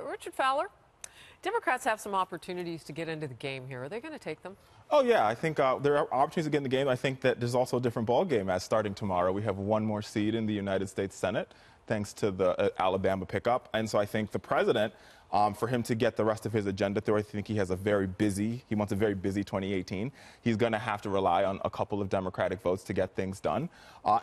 Richard Fowler, Democrats have some opportunities to get into the game here. Are they going to take them? Oh, yeah. I think there are opportunities to get in the game. I think that there's also a different ball game as starting tomorrow. We have one more seat in the United States Senate, thanks to the Alabama pickup. And so I think the president, for him to get the rest of his agenda through, I think he wants a very busy 2018. He's going to have to rely on a couple of Democratic votes to get things done.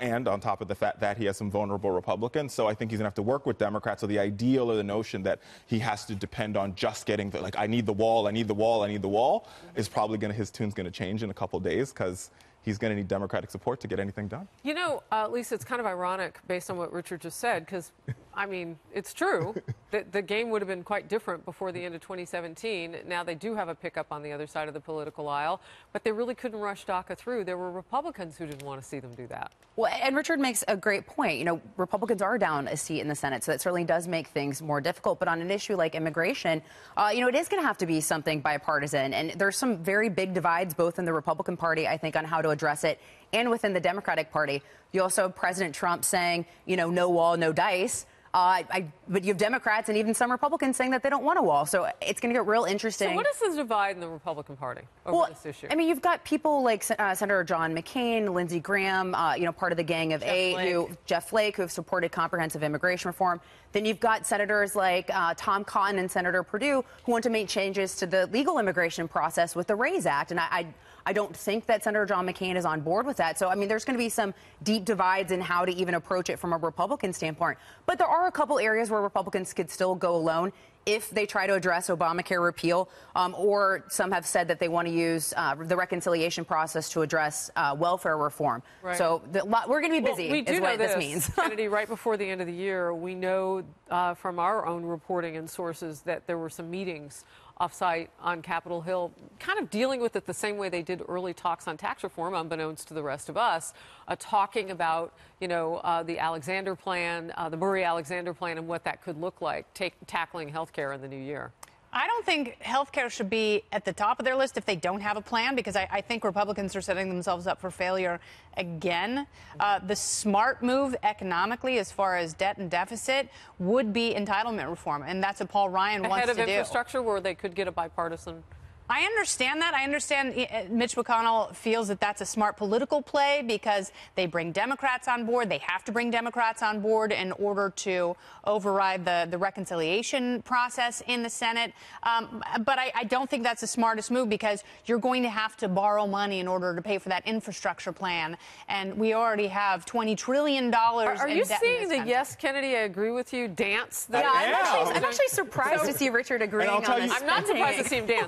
And on top of the fact that he has some vulnerable Republicans. So I think he's going to have to work with Democrats. So the ideal or the notion that he has to depend on just getting I need the wall, I need the wall, I need the wall, is probably his tune's going to change in a couple days, because he's going to need Democratic support to get anything done. You know, Lisa, it's kind of ironic based on what Richard just said, because, I mean, it's true that the game would have been quite different before the end of 2017. Now they do have a pickup on the other side of the political aisle, but they really couldn't rush DACA through. There were Republicans who didn't want to see them do that. Well, and Richard makes a great point. You know, Republicans are down a seat in the Senate, so that certainly does make things more difficult. But on an issue like immigration, you know, it is going to have to be something bipartisan. And there's some very big divides, both in the Republican Party, I think, on how to address it, and within the Democratic Party. You also have President Trump saying, you know, no wall, no dice. But you have Democrats and even some Republicans saying that they don't want a wall. So it's going to get real interesting. So what is the divide in the Republican Party over this issue? I mean, you've got people like Senator John McCain, Lindsey Graham, you know, part of the Gang of Eight, Jeff Flake, who have supported comprehensive immigration reform. Then you've got senators like Tom Cotton and Senator Perdue, who want to make changes to the legal immigration process with the RAISE Act. And I don't think that Senator John McCain is on board with that. So, I mean, there's going to be some deep divides in how to even approach it from a Republican standpoint. But there are a couple areas where Republicans could still go alone if they try to address Obamacare repeal, or some have said that they want to use the reconciliation process to address welfare reform. Right. So we're going to be busy, is what this means. Kennedy, right before the end of the year, we know from our own reporting and sources that there were some meetings off-site on Capitol Hill, kind of dealing with it the same way they did early talks on tax reform, unbeknownst to the rest of us, talking about, you know, the Alexander plan, the Murray-Alexander plan, and what that could look like, tackling health care in the new year. I don't think health care should be at the top of their list if they don't have a plan, because I think Republicans are setting themselves up for failure again. The smart move economically, as far as debt and deficit, would be entitlement reform, and that's what Paul Ryan wants to do. Ahead of infrastructure, where they could get a bipartisan. I understand that. I understand Mitch McConnell feels that that's a smart political play because they bring Democrats on board. They have to bring Democrats on board in order to override the reconciliation process in the Senate. But I don't think that's the smartest move, because you're going to have to borrow money in order to pay for that infrastructure plan. And we already have $20 trillion Are you seeing the yes, Kennedy, I agree with you dance? Yeah, I'm actually surprised to see Richard agreeing on this. I'm not surprised to see him dance.